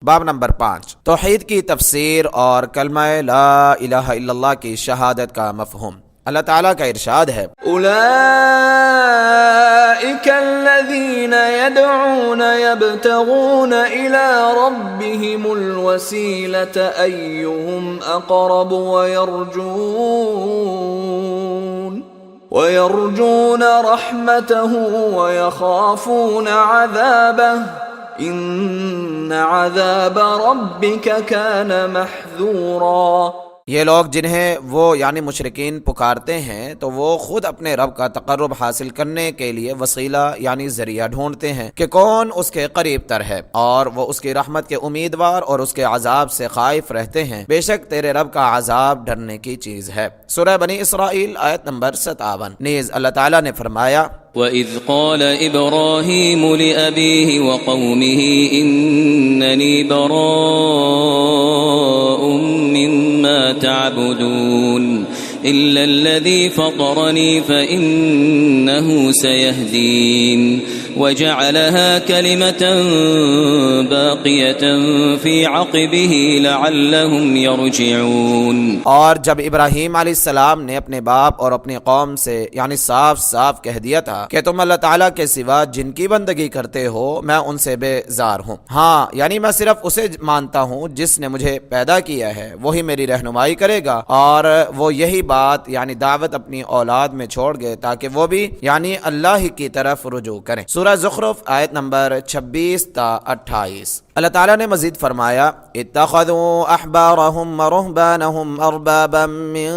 باب نمبر 5، توحید کی تفسیر اور کلمہ لا الہ الا اللہ کی شہادت کا مفہوم۔ اللہ تعالیٰ کا ارشاد ہے، اولئک الذین یدعون یبتغون الی ربهم الوسیلۃ ایہم اقرب ویرجون رحمتہ ویخافون عذابہ ان عذاب ربک کان محذورا۔ یہ لوگ جنہیں وہ یعنی مشرکین پکارتے ہیں تو وہ خود اپنے رب کا تقرب حاصل کرنے کے لیے وسیلہ یعنی ذریعہ ڈھونڈتے ہیں کہ کون اس کے قریب تر ہے، اور وہ اس کی رحمت کے امیدوار اور اس کے عذاب سے خائف رہتے ہیں۔ بے شک تیرے رب کا عذاب ڈرنے کی چیز ہے۔ سورہ بنی اسرائیل آیت نمبر 57۔ نیز اللہ تعالیٰ نے فرمایا، وَإِذْ قَالَ إِبْرَاهِيمُ لِأَبِيهِ وَقَوْمِهِ إِنَّنِي بَرَاءٌ مِّمَّا تَعْبُدُونَ إِلَّا الَّذِي فَطَرَنِي فَإِنَّهُ سَيَهْدِينِ وَجَعَلَهَا كَلِمَةً بَاقِيَةً فِي عَقِبِهِ لَعَلَّهُمْ يَرْجِعُونَ۔ اور جب ابراہیم علیہ السلام نے اپنے باپ اور اپنی قوم سے یعنی صاف صاف کہہ دیا تھا کہ تم اللہ تعالیٰ کے سوا جن کی بندگی کرتے ہو میں ان سے بیزار ہوں، ہاں یعنی میں صرف اسے مانتا ہوں جس نے مجھے پیدا کیا ہے، وہی میری رہنمائی کرے گا۔ اور وہ یہی بات یعنی دعوت اپنی اولاد میں چھوڑ گئے تاکہ وہ بھی یعنی اللہ ہی کی طرف رجوع کریں۔ سورہ زخرف آیت نمبر 26 تا 28۔ اللہ تعالیٰ نے مزید فرمایا، اتخذوا احبارهم ورهبانهم اربابا من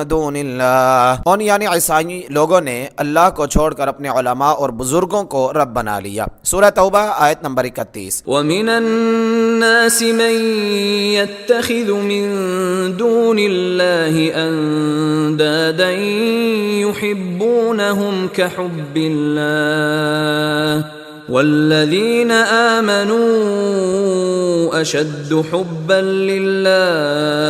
دون اللہ، ان یعنی عیسائی لوگوں نے اللہ کو چھوڑ کر اپنے علماء اور بزرگوں کو رب بنا لیا۔ سورہ توبہ آیت نمبر 31۔ وَمِنَ النَّاسِ مَن يَتَّخِذُ مِن دُونِ اللَّهِ أَندَادًا يُحِبُّونَهُمْ كَحُبِّ اللَّهِ وَالَّذِينَ آمَنُوا أَشَدُّ حُبًّا لِلَّهِ۔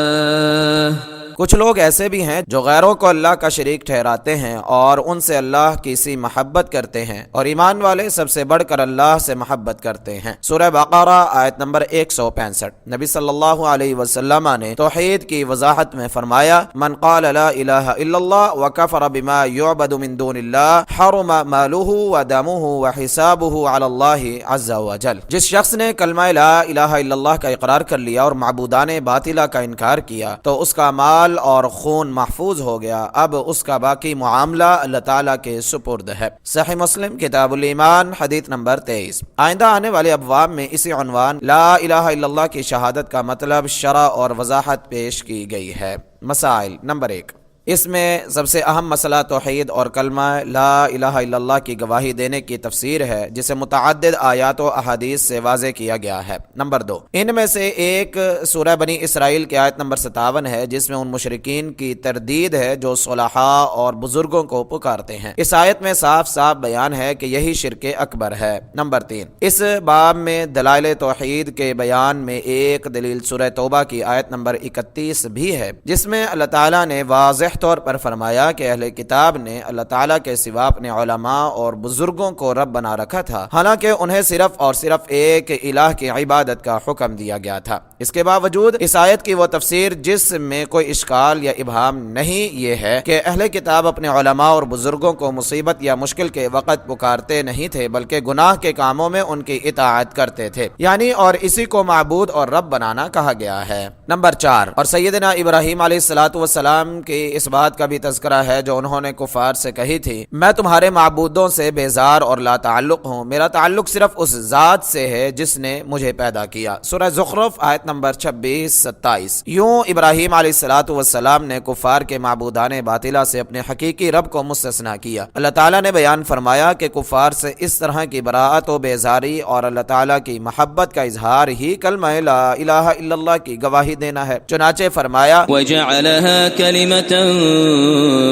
کچھ لوگ ایسے بھی ہیں جو غیروں کو اللہ کا شریک ٹھہراتے ہیں اور ان سے اللہ کی سی محبت کرتے ہیں، اور ایمان والے سب سے بڑھ کر اللہ سے محبت کرتے ہیں۔ سورہ بقرہ آیت نمبر 165۔ نبی صلی اللہ علیہ وسلم نے توحید کی وضاحت میں فرمایا، من قال لا الہ الا اللہ وکفر بما یعبد من دون اللہ حرم مالہ ودمہ وحسابہ علی اللہ عز وجل۔ جس شخص نے کلمہ لا الہ الا اللہ کا اقرار کر لیا اور معبودان باطلہ کا انکار کیا تو اس کا مال اور خون محفوظ ہو گیا، اب اس کا باقی معاملہ اللہ تعالیٰ کے سپرد ہے۔ صحیح مسلم کتاب الایمان حدیث نمبر 23۔ آئندہ آنے والے ابواب میں اسی عنوان لا الہ الا اللہ کی شہادت کا مطلب شرح اور وضاحت پیش کی گئی ہے۔ مسائل نمبر 1، اس میں سب سے اہم مسئلہ توحید اور کلمہ لا الہ الا اللہ کی گواہی دینے کی تفسیر ہے، جسے متعدد آیات و احادیث سے واضح کیا گیا ہے۔ نمبر 2، ان میں سے ایک سورہ بنی اسرائیل کی آیت نمبر 57 ہے، جس میں ان مشرکین کی تردید ہے جو صلحاء اور بزرگوں کو پکارتے ہیں۔ اس آیت میں صاف صاف بیان ہے کہ یہی شرک اکبر ہے۔ نمبر 3، اس باب میں دلائل توحید کے بیان میں ایک دلیل سورہ توبہ کی آیت نمبر 31 بھی ہے، جس میں اللہ تعالیٰ نے واضح طور پر فرمایا کہ اہل کتاب نے اللہ تعالیٰ کے سوا اپنے علماء اور بزرگوں کو رب بنا رکھا تھا، حالانکہ انہیں صرف اور صرف ایک الہ کی عبادت کا حکم دیا گیا تھا۔ اس کے باوجود اس آیت کی وہ تفسیر جس میں کوئی اشکال یا ابہام نہیں، یہ ہے کہ اہل کتاب اپنے علماء اور بزرگوں کو مصیبت یا مشکل کے وقت پکارتے نہیں تھے، بلکہ گناہ کے کاموں میں ان کی اطاعت کرتے تھے، یعنی اور اسی کو معبود اور رب بنانا کہا گیا ہے۔ نمبر 4، اور سیدنا ابراہیم علیہ السلام کی اس بات کا بھی تذکرہ ہے جو انہوں نے کفار سے کہی تھی، میں تمہارے معبودوں سے بیزار اور لا تعلق ہوں، میرا تعلق صرف اس ذات سے ہے جس نے مجھے پیدا کیا۔ سورہ زخرف آیت نمبر 26-27۔ یوں ابراہیم علیہ السلام نے کفار کے معبودان باطلہ سے اپنے حقیقی رب کو مستثنیٰ کیا۔ اللہ تعالیٰ نے بیان فرمایا کہ کفار سے اس طرح کی براءت و بیزاری اور اللہ تعالیٰ کی محبت کا اظہار ہی کلمہ لا الہ الا اللہ کی گواہی دینا ہے۔ چنانچہ فرمایا، وَجَعَلَهَا كَلِمَةً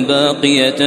باقية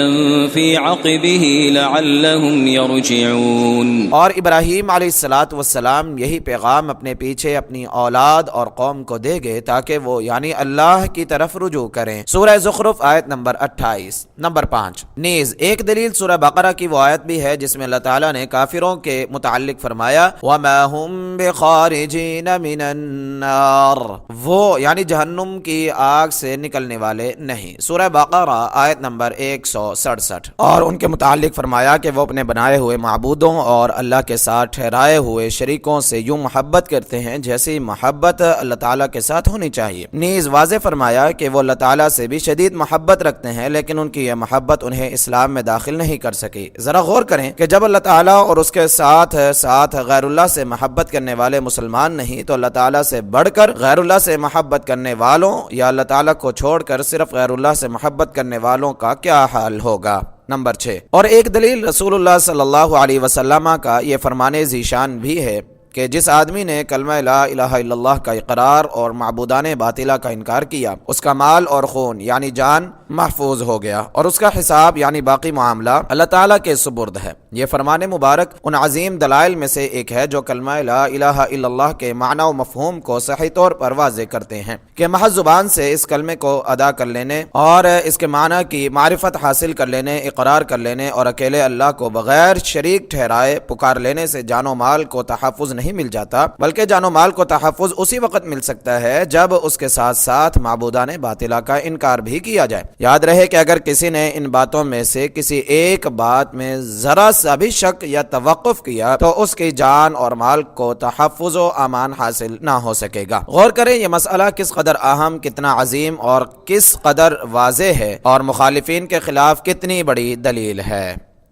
في عقبه لعلهم يرجعون۔ اور ابراہیم علیہ الصلاۃ والسلام یہی پیغام اپنے پیچھے اپنی اولاد اور قوم کو دے گے تاکہ وہ یعنی اللہ کی طرف رجوع کریں۔ سورہ زخرف آیت نمبر 28۔ نمبر 5، نیز ایک دلیل سورہ بقرہ کی وہ آیت بھی ہے جس میں اللہ تعالیٰ نے کافروں کے متعلق فرمایا وَمَا هُمْ بِخَارِجِينَ مِنَ النَّارِ، وہ یعنی جہنم کی آگ سے نکلنے والے نہیں۔ سورہ بقرہ آیت نمبر 167۔ اور ان کے متعلق فرمایا کہ وہ اپنے بنائے ہوئے معبودوں اور اللہ کے ساتھ ٹھہرائے ہوئے شریکوں سے یوں محبت کرتے ہیں جیسی محبت اللہ تعالیٰ کے ساتھ ہونی چاہیے۔ نیز واضح فرمایا کہ وہ اللہ تعالیٰ سے بھی شدید محبت رکھتے ہیں لیکن ان کی یہ محبت انہیں اسلام میں داخل نہیں کر سکی۔ ذرا غور کریں کہ جب اللہ تعالیٰ اور اس کے ساتھ غیر اللہ سے محبت کرنے والے مسلمان نہیں تو اللہ تعالیٰ سے بڑھ کر غیر اللہ سے محبت کرنے والوں یا اللہ تعالیٰ کو چھوڑ کر صرف غیر اللہ سے محبت کرنے والوں کا کیا حال ہوگا۔ نمبر 6، اور ایک دلیل رسول اللہ صلی اللہ علیہ وسلم کا یہ فرمان ذیشان بھی ہے کہ جس آدمی نے کلمہ لا الہ الا اللہ کا اقرار اور معبودان باطلہ کا انکار کیا، اس کا مال اور خون یعنی جان محفوظ ہو گیا اور اس کا حساب یعنی باقی معاملہ اللہ تعالیٰ کے سپرد ہے۔ یہ فرمان مبارک ان عظیم دلائل میں سے ایک ہے جو کلمہ لا الہ الا اللہ کے معنی و مفہوم کو صحیح طور پر واضح کرتے ہیں کہ محض زبان سے اس کلمے کو ادا کر لینے اور اس کے معنی کی معرفت حاصل کر لینے، اقرار کر لینے اور اکیلے اللہ کو بغیر شریک ٹھہرائے پکار لینے سے جان و مال کو تحفظ نہیں مل جاتا، بلکہ جان و مال کو تحفظ اسی وقت مل سکتا ہے جب اس کے ساتھ ساتھ معبودان باطلہ کا انکار بھی کیا جائے۔ یاد رہے کہ اگر کسی نے ان باتوں میں سے کسی ایک بات میں ذرا سا بھی شک یا توقف کیا تو اس کی جان اور مال کو تحفظ و امان حاصل نہ ہو سکے گا۔ غور کریں یہ مسئلہ کس قدر اہم، کتنا عظیم اور کس قدر واضح ہے اور مخالفین کے خلاف کتنی بڑی دلیل ہے۔